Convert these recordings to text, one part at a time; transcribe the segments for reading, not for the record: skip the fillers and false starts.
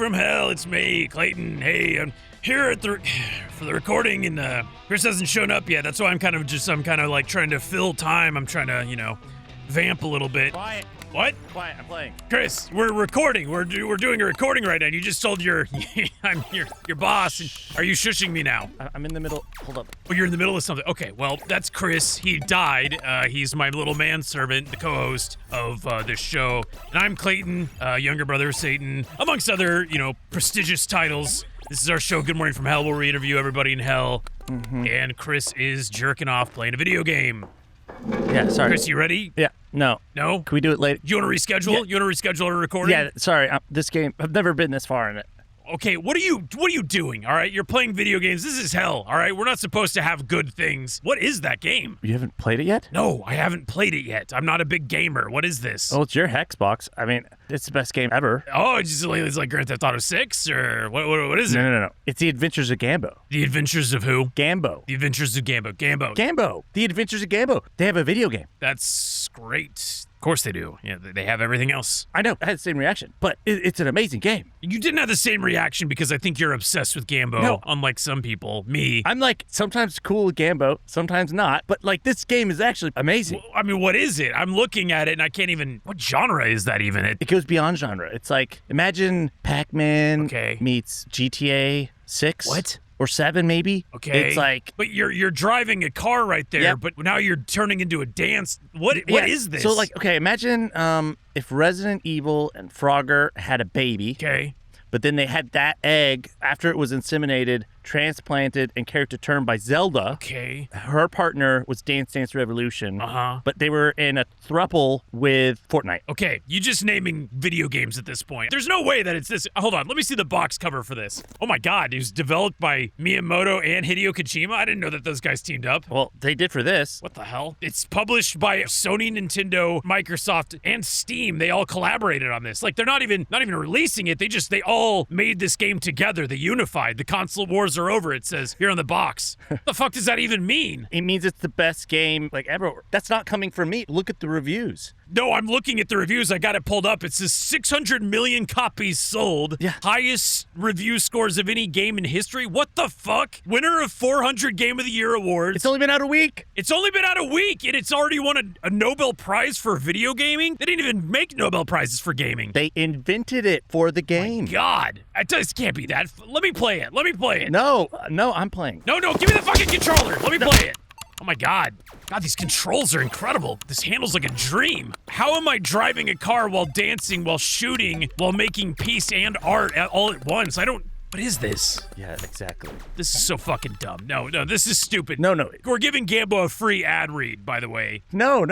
from Hell. It's me, Clayton. Hey, I'm here for the recording, and Chris hasn't shown up yet. That's why I'm kind of like trying to fill time. I'm trying to, vamp a little bit. Quiet. What? Quiet, I'm playing. Chris, we're recording. We're doing a recording right now. You just told I'm your boss. And are you shushing me now? I'm in the middle. Hold up. Oh, you're in the middle of something. Okay, well, that's Chris. He died. He's my little manservant, the co-host of this show. And I'm Clayton, younger brother of Satan, amongst other, prestigious titles. This is our show, Good Morning from Hell, where we interview everybody in hell. Mm-hmm. And Chris is jerking off playing a video game. Yeah, sorry. Chris, you ready? Yeah. No. No? Can we do it later? You want to reschedule? Yeah. You want to reschedule a recording? Yeah, sorry. This game, I've never been this far in it. Okay, what are you doing? All right, you're playing video games. This is hell. All right, we're not supposed to have good things. What is that game? You haven't played it yet? No, I haven't played it yet. I'm not a big gamer. What is this? Oh, it's your Hexbox. I mean, it's the best game ever. Oh, it's like Grand Theft Auto 6 or what is it? No. It's the Adventures of Gambo. The Adventures of who? Gambo. The Adventures of Gambo. Gambo. The Adventures of Gambo. They have a video game. That's great. Of course they do. Yeah, they have everything else. I know. I had the same reaction, but it's an amazing game. You didn't have the same reaction because I think you're obsessed with Gambo, No. unlike some people. Me. I'm like, sometimes cool with Gambo, sometimes not, but like this game is actually amazing. Well, I mean, what is it? I'm looking at it and I can't even... What genre is that even? It goes beyond genre. It's like, imagine Pac-Man meets GTA 6. What? Or 7, maybe. Okay. It's like... But you're driving a car right there, Yep. but now you're turning into a dance. What is this? So, like, okay, imagine if Resident Evil and Frogger had a baby. Okay. But then they had that egg, after it was inseminated, transplanted, and character turned by Zelda. Okay. Her partner was Dance Dance Revolution. Uh-huh. But they were in a throuple with Fortnite. Okay, you just naming video games at this point. There's no way that it's this. Hold on, let me see the box cover for this. Oh my god, it was developed by Miyamoto and Hideo Kojima? I didn't know that those guys teamed up. Well, they did for this. What the hell? It's published by Sony, Nintendo, Microsoft, and Steam. They all collaborated on this. Like, they're not even releasing it. They all made this game together. They unified. The console wars are over, it says here on the box. The fuck does that even mean? It means it's the best game like ever. That's not coming from me. Look at the reviews. No, I'm looking at the reviews. I got it pulled up. It says 600 million copies sold. Yeah. Highest review scores of any game in history. What the fuck? Winner of 400 Game of the Year awards. It's only been out a week. It's only been out a week, and it's already won a Nobel Prize for video gaming? They didn't even make Nobel Prizes for gaming. They invented it for the game. My God. This can't be that. Let me play it. No, I'm playing. No, give me the fucking controller. Let me play it. Oh my God. God, these controls are incredible. This handles like a dream. How am I driving a car while dancing, while shooting, while making peace and art all at once? What is this? Yeah, exactly. This is so fucking dumb. No, this is stupid. No. We're giving Gambo a free ad read, by the way. No.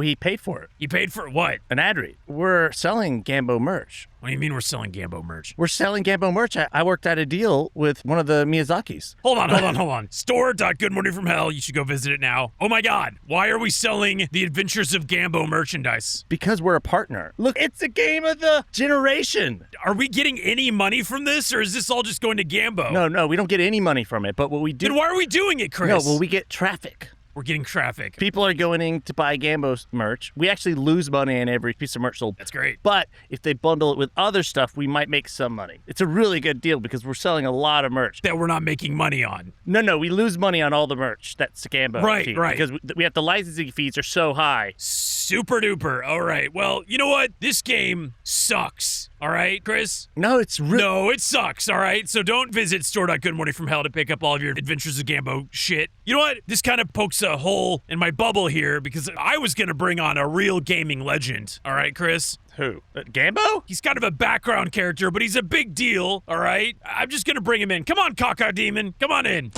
He paid for it. You paid for what? An ad read. We're selling Gambo merch. What do you mean we're selling Gambo merch? We're selling Gambo merch. I worked out a deal with one of the Miyazakis. Hold on. Store.goodmorningfromhell. You should go visit it now. Oh my God. Why are we selling the Adventures of Gambo merchandise? Because we're a partner. Look, it's a game of the generation. Are we getting any money from this, or is this all just going to Gambo? No, we don't get any money from it, but what we do... Then why are we doing it, Chris? No, well, we get traffic. We're getting traffic. People are going in to buy Gambo's merch. We actually lose money on every piece of merch sold. That's great. But if they bundle it with other stuff, we might make some money. It's a really good deal because we're selling a lot of merch. That we're not making money on. No, we lose money on all the merch. That's Gambo. Right. Because we have the licensing fees are so high. Super duper. All right. Well, you know what? This game sucks. All right, Chris? No, it's really... No, it sucks, all right? So don't visit store.goodmorningfromhell to pick up all of your Adventures of Gambo shit. You know what? This kind of pokes a hole in my bubble here because I was going to bring on a real gaming legend. All right, Chris? Who? Gambo? He's kind of a background character, but he's a big deal, all right? I'm just going to bring him in. Come on, Cacodemon. Come on in.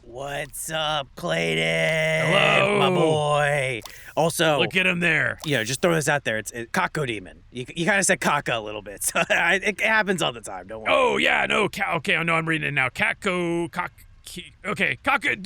What's up, Clayton? Hello. My boy. Also, look at him there. Just throw this out there. It's Cacodemon. You kind of said caca a little bit, so it happens all the time. Don't worry. Oh, yeah, no. Okay, I know I'm reading it now. Caco.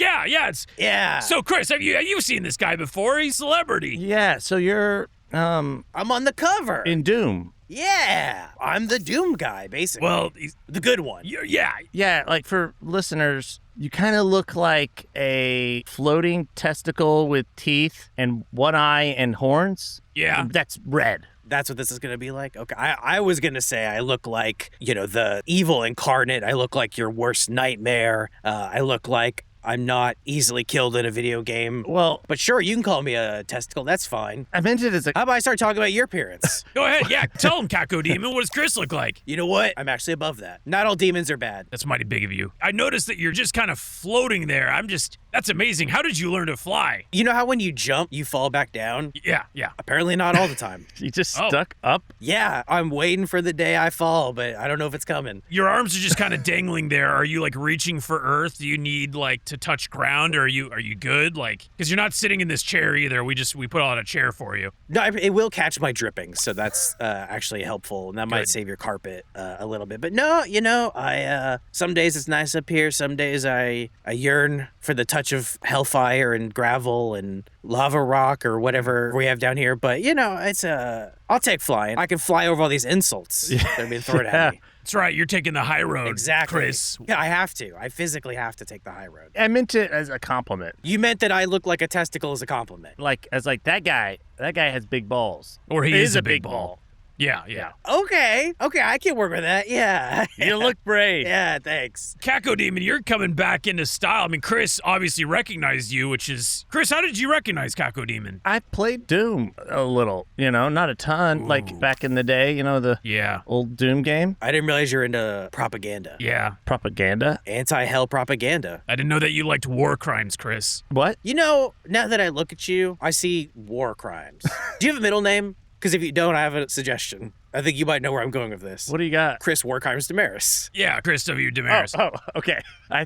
Yeah, it's... Yeah. So, Chris, have you seen this guy before? He's a celebrity. Yeah, so you're, I'm on the cover. in Doom. Yeah. I'm the Doom guy, basically. Well, he's the good one. yeah. Yeah, like for listeners, you kind of look like a floating testicle with teeth and one eye and horns. Yeah. That's red. That's what this is going to be like? Okay. I was going to say I look like, the evil incarnate. I look like your worst nightmare. I look like I'm not easily killed in a video game. Well, but sure, you can call me a testicle. That's fine. I meant it as a... How about I start talking about your appearance? Go ahead, yeah. Tell him, Cacodemon. What does Chris look like? You know what? I'm actually above that. Not all demons are bad. That's mighty big of you. I noticed that you're just kind of floating there. That's amazing. How did you learn to fly? You know how when you jump, you fall back down? Yeah. Apparently not all the time. You just stuck up? Yeah, I'm waiting for the day I fall, but I don't know if it's coming. Your arms are just kind of dangling there. Are you like reaching for earth? Do you need like to touch ground, or are you good? Like, because you're not sitting in this chair either. We put out a chair for you. No, it will catch my drippings, so that's actually helpful, and that might save your carpet a little bit. But no, I some days it's nice up here. Some days I yearn for the touch of hellfire and gravel and lava rock or whatever we have down here. But it's I'll take flying. I can fly over all these insults that are being thrown at me. That's right. You're taking the high road, exactly, Chris. Yeah, I have to. I physically have to take the high road. I meant it as a compliment. You meant that I look like a testicle as a compliment. Like that guy has big balls. Or he is a big ball. Yeah. Okay, I can work with that. Yeah. You look brave. Yeah, thanks. Cacodemon, you're coming back into style. I mean, Chris obviously recognized you, which is... Chris, how did you recognize Cacodemon? I played Doom a little, not a ton. Ooh. Like back in the day, the old Doom game. I didn't realize you're into propaganda. Yeah. Propaganda? Anti-hell propaganda. I didn't know that you liked war crimes, Chris. What? Now that I look at you, I see war crimes. Do you have a middle name? Because if you don't, I have a suggestion. I think you might know where I'm going with this. What do you got? Chris Warkhimes Demarais. Yeah, Chris W. Demarais. Oh, okay.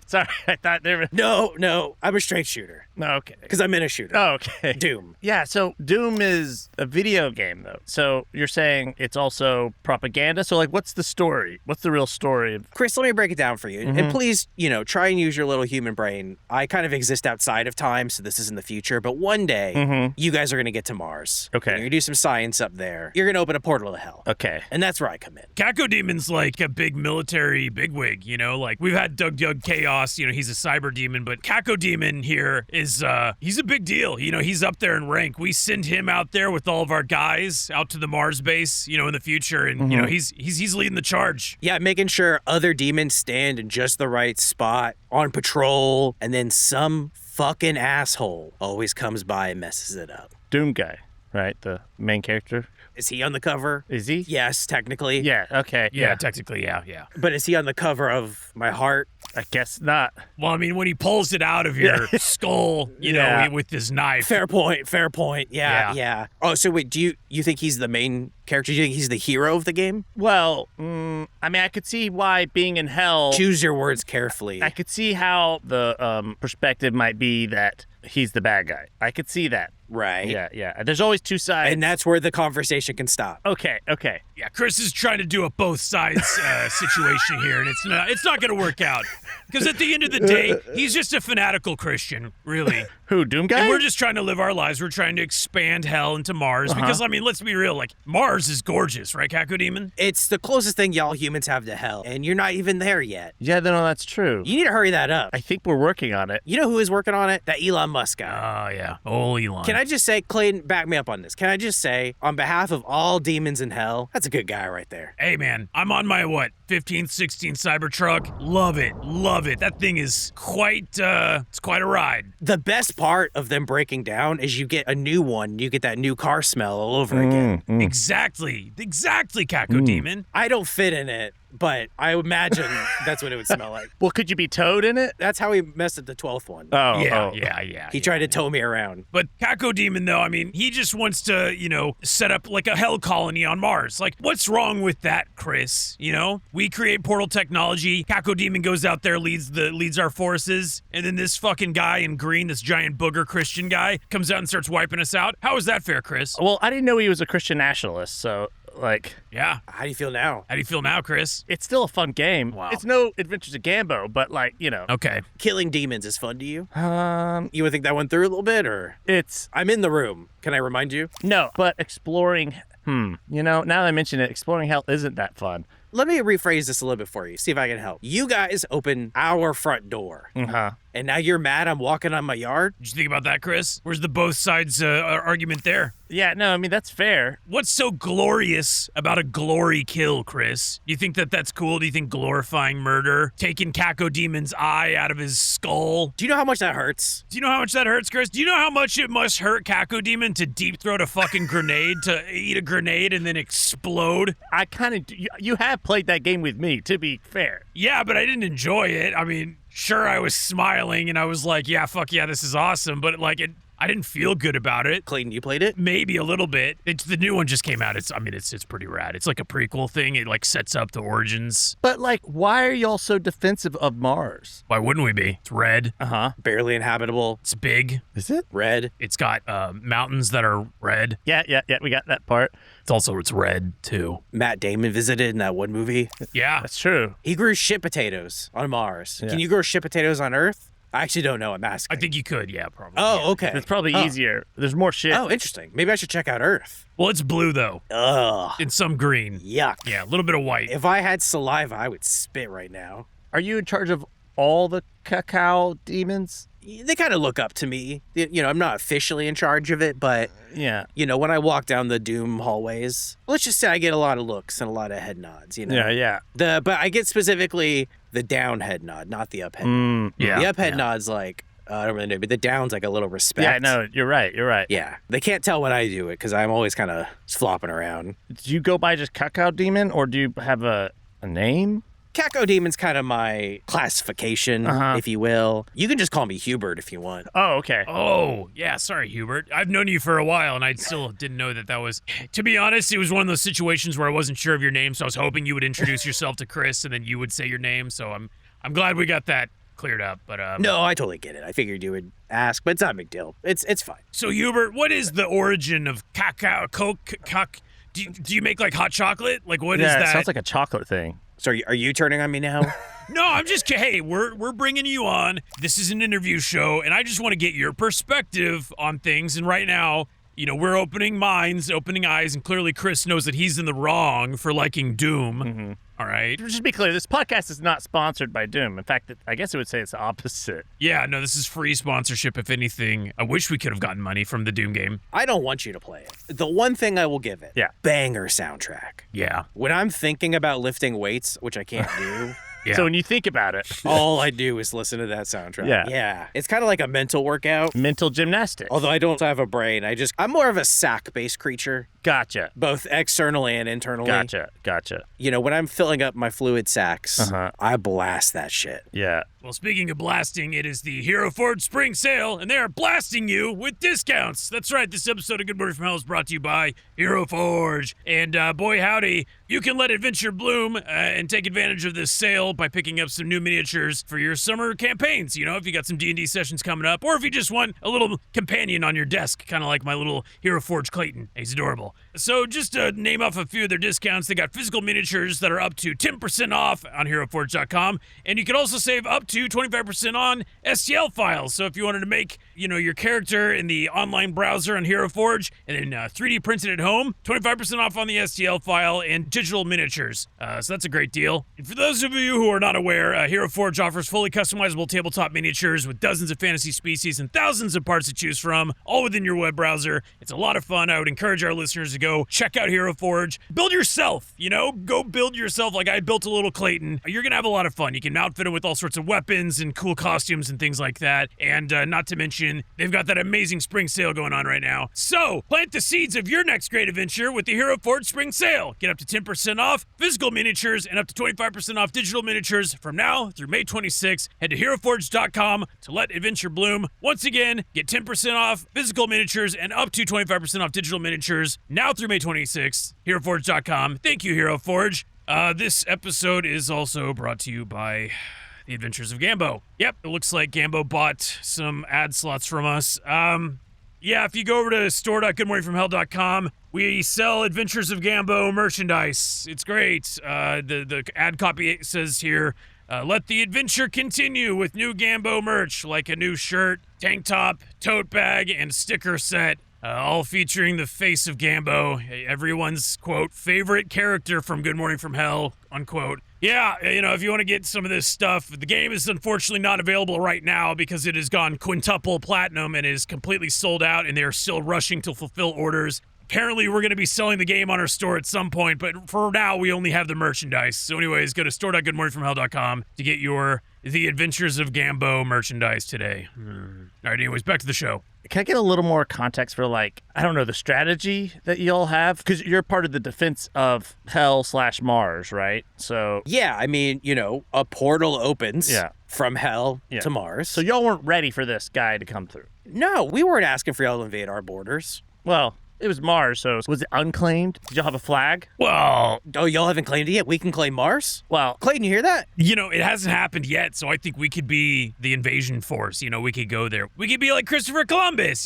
Sorry. I thought there was... No. I'm a straight shooter. No, okay. Because I'm in a shooter. Oh, okay. Doom. Yeah, so Doom is a video game, though. So you're saying it's also propaganda? So, like, what's the story? What's the real story? Chris, let me break it down for you. Mm-hmm. And please, try and use your little human brain. I kind of exist outside of time, so this is in the future. But one day, you guys are going to get to Mars. Okay. You're going to do some science up there. You're going to open a portal to hell. Okay. And that's where I come in. Cacodemon's like a big military bigwig, like we've had Doug Chaos, he's a cyber demon, but Cacodemon here is, he's a big deal. He's up there in rank. We send him out there with all of our guys out to the Mars base, in the future, and he's leading the charge. Yeah, making sure other demons stand in just the right spot on patrol, and then some fucking asshole always comes by and messes it up. Doom guy, right? The main character. Is he on the cover? Is he? Yes, technically. Yeah, okay. Yeah, technically, yeah. But is he on the cover of my heart? I guess not. Well, I mean, when he pulls it out of your skull, with his knife. Fair point. Yeah. Oh, so wait, do you think he's the main character? Do you think he's the hero of the game? Well, I could see why being in hell... Choose your words carefully. I could see how the perspective might be that he's the bad guy. I could see that. Right. Yeah. There's always two sides. And that's where the conversation can stop. Okay. Yeah, Chris is trying to do a both sides situation here, and it's not going to work out. Because at the end of the day, he's just a fanatical Christian, really. Who, Doom guy? And we're just trying to live our lives. We're trying to expand hell into Mars. Because, let's be real. Like, Mars is gorgeous, right, Cacodemon? It's the closest thing y'all humans have to hell, and you're not even there yet. Yeah, no, that's true. You need to hurry that up. I think we're working on it. You know who is working on it? That Elon Musk guy. Oh, yeah. Oh, Elon. Can I just say, Clayton, back me up on this. Can I just say, on behalf of all demons in hell, that's a good guy right there. Hey, man, I'm on my, 15th, 16th Cybertruck. Love it. That thing is it's quite a ride. The best part of them breaking down is you get a new one. You get that new car smell all over again. Exactly, Cacodemon. I don't fit in it, but I imagine that's what it would smell like. Well, could you be towed in it? That's how he messed up the 12th one. Oh, yeah. He tried to tow me around. But Cacodemon, though, he just wants to, set up like a hell colony on Mars. Like, what's wrong with that, Chris? We create portal technology. Cacodemon goes out there, leads our forces, and then this fucking guy in green, this giant booger Christian guy, comes out and starts wiping us out. How is that fair, Chris? Well, I didn't know he was a Christian nationalist, so... Yeah. How do you feel now? How do you feel now, Chris? It's still a fun game. Wow. It's no Adventures of Gambo, but Okay. Killing demons is fun to you? You Um, want to think that one through a little bit, or? It's... I'm in the room. Can I remind you? No, but exploring... now that I mention it, exploring hell isn't that fun. Let me rephrase this a little bit for you, see if I can help. You guys open our front door. Uh-huh. And now you're mad I'm walking on my yard? Did you think about that, Chris? Where's the both sides argument there? Yeah, no, I mean, that's fair. What's so glorious about a glory kill, Chris? Do you think that that's cool? Do you think glorifying murder, taking Cacodemon's eye out of his skull? Do you know how much that hurts? Do you know how much that hurts, Chris? Do you know how much it must hurt Cacodemon to deep throat a fucking grenade, to eat a grenade and then explode? I kind of, you have played that game with me, to be fair. Yeah, but I didn't enjoy it. I mean, sure, I was smiling and I was like, yeah, fuck yeah, this is awesome. But like, I didn't feel good about it. Clayton, you played it? Maybe a little bit. The new one just came out. It's pretty rad. It's like a prequel thing. It like sets up the origins. But like, why are y'all so defensive of Mars? Why wouldn't we be? It's red. Barely inhabitable. It's big. Is it? Red. It's got mountains that are red. Yeah, we got that part. It's red too. Matt Damon visited in that one movie. Yeah. That's true. He grew shit potatoes on Mars. Yeah. Can you grow shit potatoes on Earth? I actually don't know. I'm asking. I think you could, yeah, probably. Oh, okay. It's probably easier. There's more shit. Oh, interesting. Maybe I should check out Earth. Well, it's blue though. Ugh. And some green. Yuck. Yeah, a little bit of white. If I had saliva, I would spit right now. Are you in charge of all the cacao demons? They kind of look up to me. You know, I'm not officially in charge of it, but, Yeah. you know, when I walk down the Doom hallways, let's just say I get a lot of looks and a lot of head nods, you know? Yeah. But I get specifically the down head nod, not the up head nod. Yeah. The up head nod's like, I don't really know, but the down's like a little respect. Yeah, no, you're right. Yeah. They can't tell when I do it because I'm always kind of flopping around. Do you go by just Cacao Demon, or do you have a name? Cacodemon's kind of my classification, if you will. You can just call me Hubert if you want. Oh, okay. Oh, yeah, sorry, Hubert. I've known you for a while, and I still didn't know that was... To be honest, it was one of those situations where I wasn't sure of your name, so I was hoping you would introduce yourself to Chris, and then you would say your name, so I'm glad we got that cleared up, but... No, I totally get it. I figured you would ask, but it's not a big deal. It's fine. So, Hubert, what is the origin of cacao... Do you make, like, hot chocolate? Like, what is that? Yeah, it sounds like a chocolate thing. So are you turning on me now? No, I'm just hey, we're bringing you on. This is an interview show, and I just want to get your perspective on things. And right now, you know, we're opening minds, opening eyes, and clearly Chris knows that he's in the wrong for liking Doom. All right. Just to be clear, this podcast is not sponsored by Doom. In fact, I guess I would say it's the opposite. Yeah, no, this is free sponsorship, if anything. I wish we could have gotten money from the Doom game. I don't want you to play it. The one thing I will give it, banger soundtrack. Yeah. When I'm thinking about lifting weights, which I can't do, Yeah. So when you think about it, all I do is listen to that soundtrack. Yeah. It's kind of like a mental workout. mental gymnastics. Although I don't have a brain, I'm more of a sack-based creature, Gotcha. both externally and internally. Gotcha. You know, when I'm filling up my fluid sacks, Uh-huh. I blast that shit. Yeah. Well, speaking of blasting, it is the Hero Forge Spring Sale, and they are blasting you with discounts. That's right, this episode of Good Morning from Hell is brought to you by Hero Forge. And boy howdy, you can let adventure bloom and take advantage of this sale by picking up some new miniatures for your summer campaigns. You know, if you got some D&D sessions coming up, or if you just want a little companion on your desk, kind of like my little Hero Forge Clayton. He's adorable. So just to name off a few of their discounts, they got physical miniatures that are up to 10% off on HeroForge.com, and you can also save up to 25% on STL files. So if you wanted to make, you know, your character in the online browser on Hero Forge and then 3D printed at home, 25% off on the STL file and digital miniatures. So that's a great deal. And for those of you who are not aware, Hero Forge offers fully customizable tabletop miniatures with dozens of fantasy species and thousands of parts to choose from, all within your web browser. It's a lot of fun. I would encourage our listeners to go check out Hero Forge. Build yourself, you know, go build yourself like I built a little Clayton. You're going to have a lot of fun. You can outfit him with all sorts of weapons and cool costumes and things like that. And not to mention, they've got that amazing spring sale going on right now. So plant the seeds of your next great adventure with the Hero Forge Spring Sale. Get up to 10% off physical miniatures and up to 25% off digital miniatures from now through May 26th. Head to HeroForge.com to let adventure bloom. Once again, get 10% off physical miniatures and up to 25% off digital miniatures now through May 26th. HeroForge.com. Thank you, Hero Forge. This episode is also brought to you by The Adventures of Gambo. Yep, it looks like Gambo bought some ad slots from us. Yeah, if you go over to store.goodmorningfromhell.com, we sell Adventures of Gambo merchandise. It's great. The ad copy says here, let the adventure continue with new Gambo merch, like a new shirt, tank top, tote bag, and sticker set. All featuring the face of Gambo, everyone's, quote, favorite character from Good Morning from Hell, unquote. Yeah, if you want to get some of this stuff, the game is unfortunately not available right now because it has gone quintuple platinum and is completely sold out, and they are still rushing to fulfill orders. Apparently, we're going to be selling the game on our store at some point, but for now, we only have the merchandise. So anyways, go to store.goodmorningfromhell.com to get your The Adventures of Gambo merchandise today. All right, anyways, back to the show. Can I get a little more context for, like, I don't know, the strategy that y'all have? Because you're part of the defense of Hell/Mars, right? So Yeah, I mean, a portal opens from Hell to Mars. So y'all weren't ready for this guy to come through. No, we weren't asking for y'all to invade our borders. Well, it was Mars, so was it unclaimed? Did y'all have a flag? Well, Oh, y'all haven't claimed it yet? We can claim Mars? Well, Clayton, you hear that? it hasn't happened yet, so I think we could be the invasion force. We could go there. We could be like Christopher Columbus,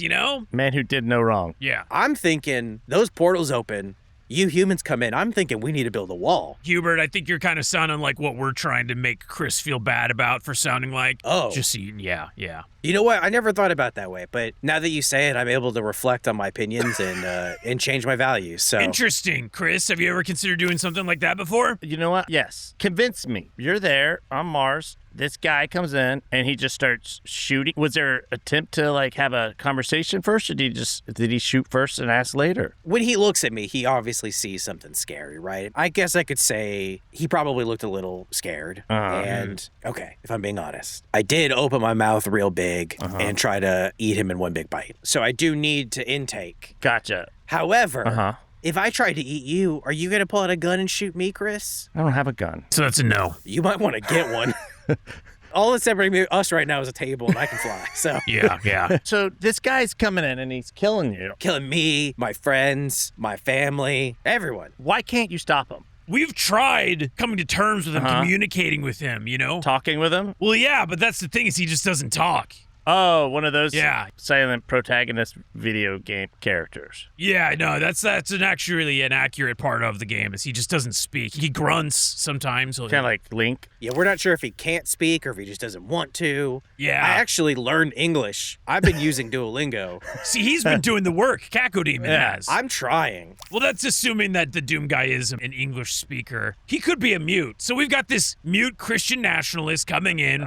man who did no wrong. Yeah. I'm thinking those portals open, you humans come in. I'm thinking we need to build a wall. Hubert, I think you're kind of sounding like what we're trying to make Chris feel bad about for sounding like. Oh. Just so yeah. You know what? I never thought about that way, but now that you say it, I'm able to reflect on my opinions and change my values. So Interesting. Chris, have you ever considered doing something like that before? You know what? Yes. Convince me. You're there on Mars. This guy comes in and he just starts shooting. Was there an attempt to like have a conversation first, or did he shoot first and ask later? when he looks at me, he obviously sees something scary, right? I guess I could say he probably looked a little scared. And okay, if I'm being honest, I did open my mouth real big and try to eat him in one big bite. So I do need to intake. Gotcha. However, if I tried to eat you, are you going to pull out a gun and shoot me, Chris? I don't have a gun. So that's a no. You might want to get one. All that's separating us right now is a table, and I can fly. So Yeah. So this guy's coming in and he's killing you. killing me, my friends, my family, everyone. Why can't you stop him? We've tried coming to terms with him, communicating with him, Talking with him? Well, yeah, but that's the thing is he just doesn't talk. Oh, one of those silent protagonist video game characters. Yeah, no, that's actually an accurate part of the game is he just doesn't speak. He grunts sometimes. Kind of like Link. Yeah, we're not sure if he can't speak or if he just doesn't want to. Yeah. I actually learned English. I've been using Duolingo. See, he's been doing the work. Cacodemon has. I'm trying. Well, that's assuming that the Doom guy is an English speaker. He could be a mute. So we've got this mute Christian nationalist coming in,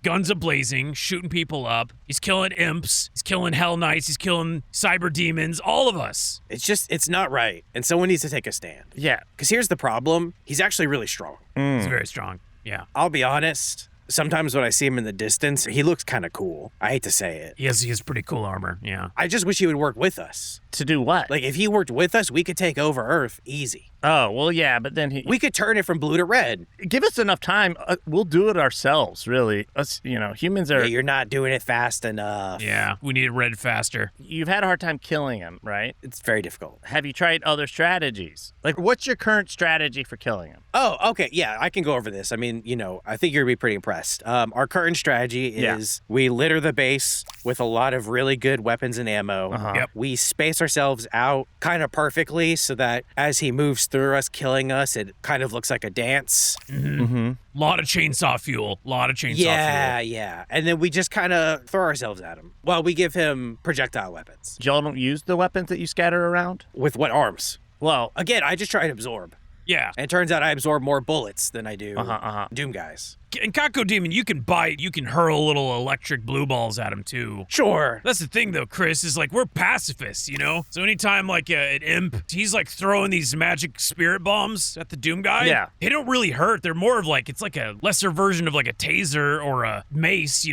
guns a-blazing, shooting people up. He's killing imps. He's killing hell knights. He's killing cyber demons. All of us. It's not right. And someone needs to take a stand. Yeah. Because here's the problem. He's actually really strong. He's very strong. Yeah. I'll be honest. Sometimes when I see him in the distance, he looks kind of cool. I hate to say it. He has pretty cool armor. Yeah. I just wish he would work with us. To do what? Like, if he worked with us, we could take over Earth easy. Oh, well, yeah, but then We could turn it from blue to red. give us enough time. We'll do it ourselves, really. Us, humans are... Yeah, you're not doing it fast enough. Yeah. We need it red faster. You've had a hard time killing him, right? It's very difficult. Have you tried other strategies? Like, what's your current strategy for killing him? Oh, okay. Yeah, I can go over this. I mean, I think you're going to be pretty impressed. Our current strategy is we litter the base with a lot of really good weapons and ammo. Yep. We space ourselves out kind of perfectly so that as he moves through us, killing us, it kind of looks like a dance. Lot of chainsaw fuel. Yeah. And then we just kind of throw ourselves at him while we give him projectile weapons. Y'all don't use the weapons that you scatter around? With what arms? Well, Again, I just try to absorb. Yeah. And it turns out I absorb more bullets than I do Doom guys. And Cacodemon, you can bite, you can hurl little electric blue balls at him too. Sure. That's the thing though, Chris, is like we're pacifists, So anytime like an imp, he's like throwing these magic spirit bombs at the Doom guy. Yeah. They don't really hurt. They're more of like, it's like a lesser version of like a taser or a mace,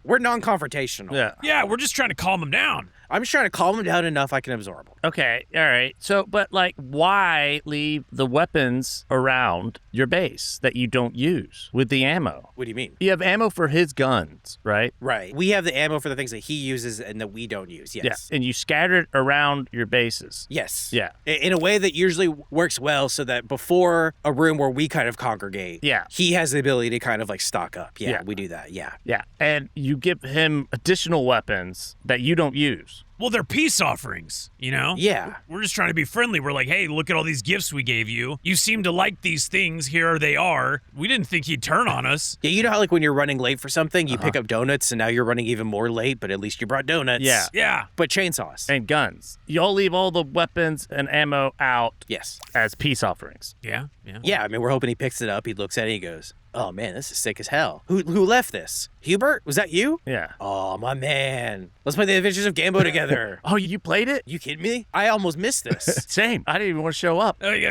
We're non-confrontational. yeah. Yeah, we're just trying to calm him down. I'm just trying to calm him down enough I can absorb him. Okay, all right. So, but like, why leave the weapons around your base that you don't use with the ammo? What do you mean? You have ammo for his guns, right? Right. We have the ammo for the things that he uses and that we don't use. Yes. Yeah. And you scattered around your bases. Yes. Yeah. In a way that usually works well so that before a room where we kind of congregate, he has the ability to kind of like stock up. Yeah. We do that. Yeah. Yeah. And you give him additional weapons that you don't use. Well, they're peace offerings, you know? Yeah. We're just trying to be friendly. We're like, hey, look at all these gifts we gave you. You seem to like these things. Here they are. We didn't think he'd turn on us. Yeah, you know how like when you're running late for something, you pick up donuts and now you're running even more late, but at least you brought donuts. Yeah. Yeah. But chainsaws. And guns. Y'all leave all the weapons and ammo out Yes. as peace offerings. Yeah. Yeah. Yeah, I mean, we're hoping he picks it up. He looks at it and he goes, oh man, this is sick as hell. Who left this? Hubert? Was that you? Yeah. Oh, my man. Let's play the Adventures of Gambo together. Oh, you played it? You kidding me? I almost missed this. Same. I didn't even want to show up. Oh, yeah.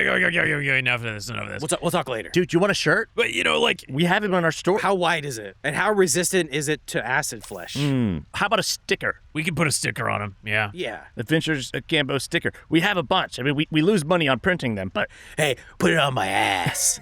Enough of this. We'll talk later. Dude, you want a shirt? But, you know, like, We have him on our store. How wide is it? And how resistant is it to acid flesh? How about a sticker? we can put a sticker on him. Yeah. Yeah. Adventures of Gambo sticker. We have a bunch. I mean, we lose money on printing them, but Hey, put it on my ass.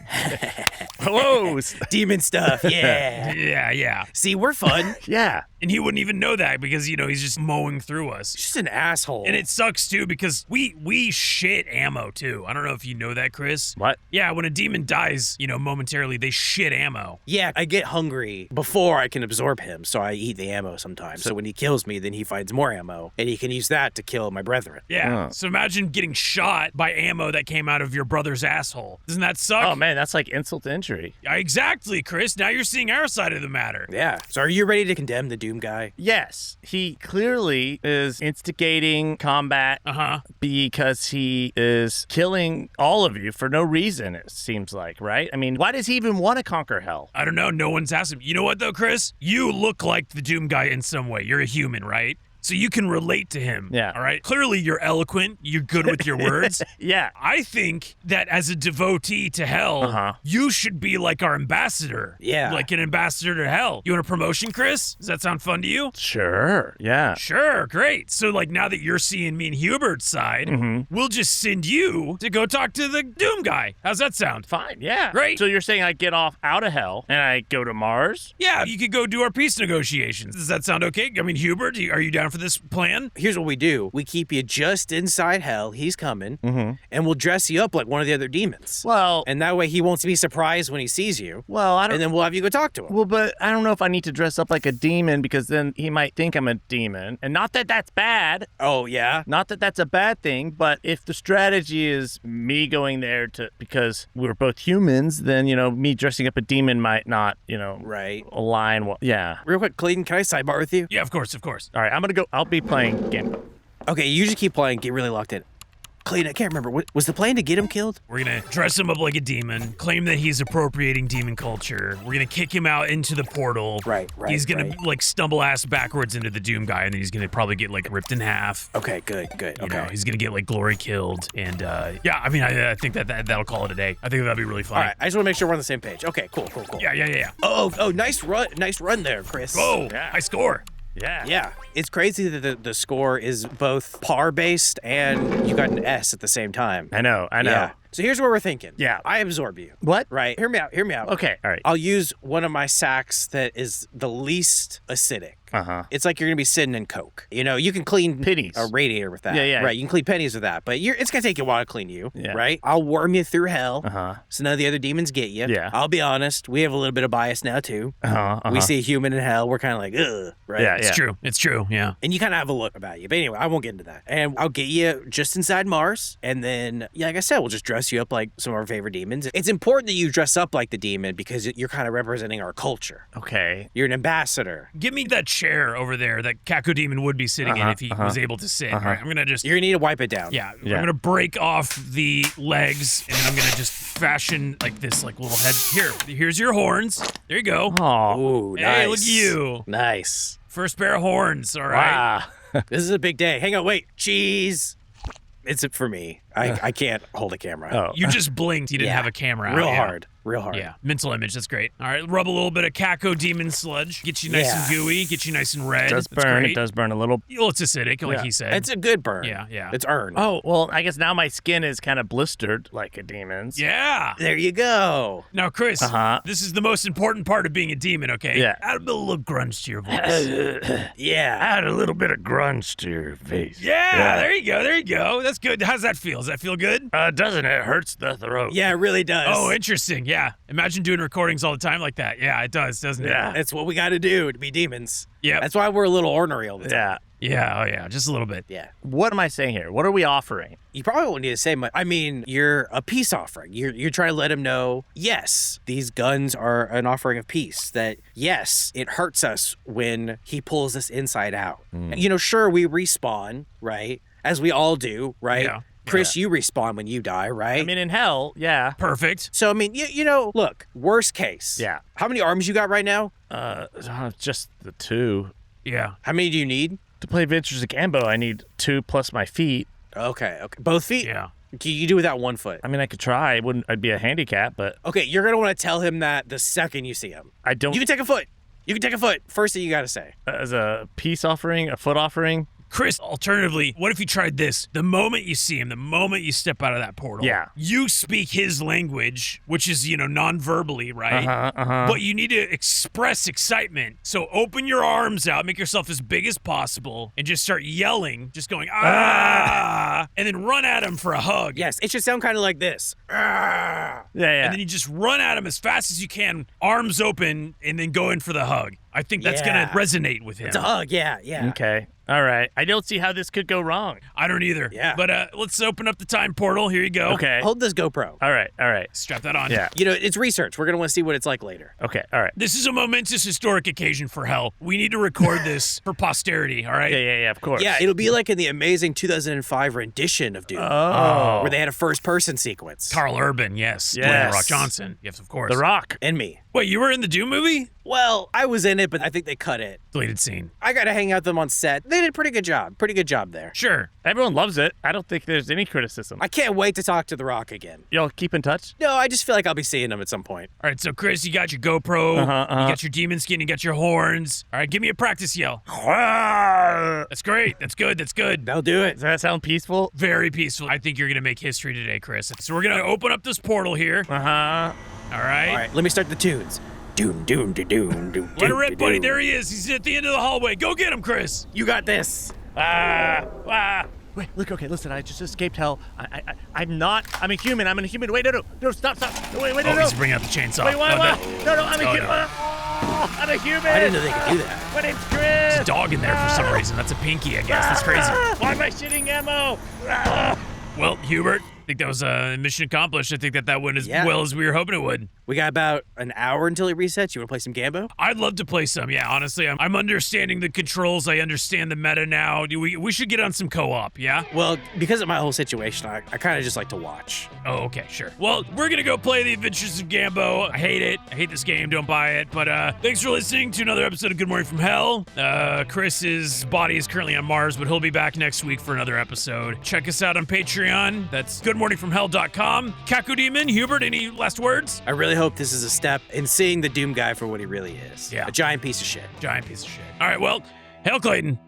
whoa, Demon stuff. Yeah. Yeah. See, we're fun. yeah. And he wouldn't even know that because, you know, he's just mowing through us. Just an asshole. And it sucks too because we shit ammo too. I don't know if you know that, Chris. What? Yeah, when a demon dies, you know, momentarily, they shit ammo. Yeah, I get hungry before I can absorb him, so I eat the ammo sometimes. So when he kills me, then he finds more ammo, and he can use that to kill my brethren. Yeah. Oh. So imagine getting shot by ammo that came out of your brother's asshole. Doesn't that suck? Oh man, that's like insult to injury. Exactly, Chris. Now you're seeing our side of the matter. Yeah. So are you ready to condemn the Doom guy? Yes, he clearly is instigating combat because he is killing all of you for no reason, it seems like, right? I mean, why does he even want to conquer hell? I don't know. No one's asked him. You know what, though, Chris? You look like the Doom guy in some way. You're a human, right? So you can relate to him. Yeah. All right. Clearly, you're eloquent. You're good with your words. Yeah. I think that as a devotee to hell, you should be like our ambassador. Yeah. Like an ambassador to hell. You want a promotion, Chris? Does that sound fun to you? Sure. Yeah. Sure, great. So, like, now that you're seeing me and Hubert's side, we'll just send you to go talk to the Doom guy. How's that sound? Fine. Yeah. Great. So you're saying I get off out of hell and I go to Mars? Yeah, you could go do our peace negotiations. Does that sound okay? I mean, Hubert, are you down for this plan? Here's what we do. We keep you just inside hell. He's coming. And we'll dress you up like one of the other demons. Well, And that way he won't be surprised when he sees you. I don't. And then we'll have you go talk to him. Well, but I don't know if I need to dress up like a demon because then he might think I'm a demon. And not that that's bad. Oh, yeah? Not that that's a bad thing, but if the strategy is me going there because we're both humans, then, you know, me dressing up a demon might not, you know, Right. align well. Yeah. Real quick, Clayton, can I sidebar with you? Yeah, of course. All right, I'll be playing Gambo. Okay, you just keep playing, get really locked in. Clayton, I can't remember. Was the plan to get him killed? We're gonna dress him up like a demon, claim that he's appropriating demon culture. We're gonna kick him out into the portal. Right. He's gonna like stumble ass backwards into the Doom guy, and then he's gonna probably get like ripped in half. Okay, good. You know, Okay. he's gonna get like glory killed, and yeah, I mean, I think that'll call it a day. I think that'd be really fun. All right, I just want to make sure we're on the same page. Okay, cool. Yeah. Oh, nice run there, Chris. Oh, Yeah. I score. Yeah. Yeah, it's crazy that the score is both par-based and you got an S at the same time. I know. Yeah. So here's what we're thinking. Yeah. I absorb you. What? Right. Hear me out. Okay. All right. I'll use one of my sacks that is the least acidic. It's like you're gonna be sitting in Coke. You know, you can clean Pennies. a radiator with that. Yeah. Right. You can clean pennies with that, but it's gonna take you a while to clean you. Yeah. Right. I'll worm you through hell. So none of the other demons get you. Yeah. I'll be honest. We have a little bit of bias now too. We see a human in hell. We're kind of like, ugh. Right. Yeah. It's true. Yeah. And you kind of have a look about you. But anyway, I won't get into that. And I'll get you just inside Mars. And then, yeah, like I said, we'll just dress you up like some of our favorite demons. It's important that you dress up like the demon because you're kind of representing our culture. Okay. You're an ambassador. Give me that chair over there that Cacodemon would be sitting in if he was able to sit. All right, I'm gonna just. You're going to need to wipe it down. Yeah, I'm gonna break off the legs and then I'm gonna just fashion like this like little head. Here's your horns. There you go. Oh. Ooh, nice. Hey, look at you. Nice. First pair of horns. All right. Wow. This is a big day. Hang on, wait. Cheese. It's for me. I can't hold a camera. Oh. You just blinked. You didn't have a camera out. Real yeah. hard. Real hard. Yeah, mental image. That's great. All right, rub a little bit of Cacodemon sludge. Get you nice and gooey. Get you nice and red. It does That's burn. great. It does burn a little. Well, it's acidic, like Yeah. he said. It's a good burn. Yeah. It's earned. Oh, well, I guess now my skin is kind of blistered like a demon's. Yeah. There you go. Now, Chris, this is the most important part of being a demon, okay? Yeah. Add a little grunge to your voice. Yeah. Add a little bit of grunge to your face. Yeah, there you go. That's good. How's that feel? Does that feel good? Doesn't it? Hurts the throat. Yeah, it really does. Oh, interesting. Yeah. Imagine doing recordings all the time like that. Yeah, it does, doesn't it? Yeah. That's what we got to do to be demons. Yep. That's why we're a little ornery all the time. Yeah. Yeah, oh yeah, just a little bit. Yeah. What am I saying here? What are we offering? You probably won't need to say much. I mean, you're a peace offering. You're trying to let him know, yes, these guns are an offering of peace. That, yes, it hurts us when he pulls us inside out. You know, sure, we respawn, right? As we all do, right? Yeah. Chris, you respawn when you die, right? I mean, in hell, yeah. Perfect. So, I mean, you know, look, worst case. Yeah. How many arms you got right now? Just the 2. Yeah. How many do you need? To play Adventures of Gambo, I need 2 plus my feet. Okay. Both feet? Yeah. Can you do without 1 foot? I mean, I could try. I'd be a handicap, but Okay, you're going to want to tell him that the second you see him. I don't. You can take a foot. You can take a foot. First thing you got to say. As a peace offering, a foot offering. Chris, alternatively, what if you tried this? The moment you see him, the moment you step out of that portal, Yeah. you speak his language, which is, non-verbally, right? But you need to express excitement. So open your arms out, make yourself as big as possible, and just start yelling, just going, ah, and then run at him for a hug. Yes, it should sound kind of like this. Ah. Yeah. And then you just run at him as fast as you can, arms open, and then go in for the hug. I think that's going to resonate with him. It's a hug, yeah. Okay. All right. I don't see how this could go wrong. I don't either. Yeah. But let's open up the time portal. Here you go. Okay. Hold this GoPro. All right. Strap that on. Yeah. You know, it's research. We're going to want to see what it's like later. Okay. All right. This is a momentous historic occasion for hell. We need to record this for posterity, all right? Yeah, of course. Yeah, it'll be like in the amazing 2005 rendition of Doom. Oh. Where they had a first-person sequence. Carl Urban, yes. Yes. Dwayne The Rock Johnson. Yes, of course. The Rock. And me. Wait, you were in the Doom movie? Well, I was in it, but I think they cut it. Deleted scene. I got to hang out with them on set. They did a pretty good job. Pretty good job there. Sure. Everyone loves it. I don't think there's any criticism. I can't wait to talk to The Rock again. Y'all keep in touch? No, I just feel like I'll be seeing him at some point. All right, so Chris, you got your GoPro, you got your demon skin, you got your horns. All right, give me a practice yell. That's great. That's good. They'll do it. Does that sound peaceful? Very peaceful. I think you're going to make history today, Chris. So we're going to open up this portal here. All right. All right, let me start the tunes. Doom, doom, doom, doom, doom. Let it rip, buddy. There he is. He's at the end of the hallway. Go get him, Chris. You got this. Wait, look, okay, listen, I just escaped hell. I'm a human. I'm a human. Wait, no, stop. Wait, Oh, no. he's bringing out the chainsaw. Wait, what? No, I'm a Oh, human. no. I'm a human. I didn't know they could do that. My name's Chris. There's a dog in there for some reason. That's a pinky, I guess. That's crazy. Why am I shooting ammo? Well, Hubert, I think that was mission accomplished. I think that went as well as we were hoping it would. We got about an hour until it resets. You want to play some Gambo? I'd love to play some. Yeah, honestly, I'm understanding the controls. I understand the meta now. We should get on some co-op, yeah? Well, because of my whole situation, I kind of just like to watch. Oh, okay, sure. Well, we're going to go play The Adventures of Gambo. I hate it. I hate this game. Don't buy it. But thanks for listening to another episode of Good Morning from Hell. Chris's body is currently on Mars, but he'll be back next week for another episode. Check us out on Patreon. That's goodmorningfromhell.com. Cacodemon, Hubert, any last words? I really hope this is a step in seeing the Doom guy for what he really is. Yeah. A giant piece of shit. Giant piece of shit. All right, well, hail Clayton.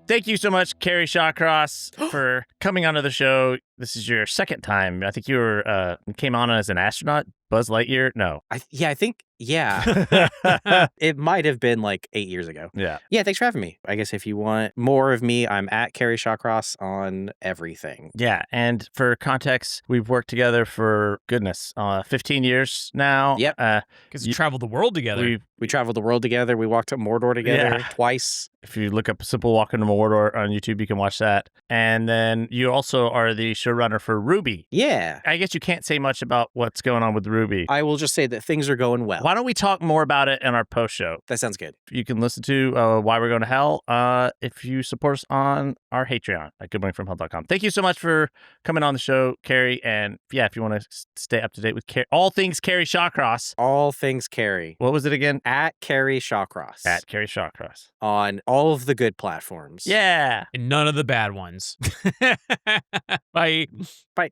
Thank you so much, Kerry Shawcross, for coming onto the show. This is your second time. I think you came on as an astronaut. Buzz Lightyear? No. I think, it might have been like 8 years ago. Yeah. Yeah, thanks for having me. I guess if you want more of me, I'm at Kerry Shawcross on everything. Yeah, and for context, we've worked together for, 15 years now. Yep. Because we traveled the world together. We traveled the world together. We walked up Mordor together twice. If you look up Simple Walk into Mordor on YouTube, you can watch that. And then you also are the showrunner for RWBY. Yeah. I guess you can't say much about what's going on with RWBY. I will just say that things are going well. Why don't we talk more about it in our post show? That sounds good. You can listen to Why We're Going to Hell if you support us on our Patreon at goodmorningfromhell.com. Thank you so much for coming on the show, Kerry. And if you want to stay up to date with all things Kerry Shawcross. All things Kerry. What was it again? At Kerry Shawcross. At Kerry Shawcross. On all of the good platforms. Yeah. And none of the bad ones. Bye. Bye.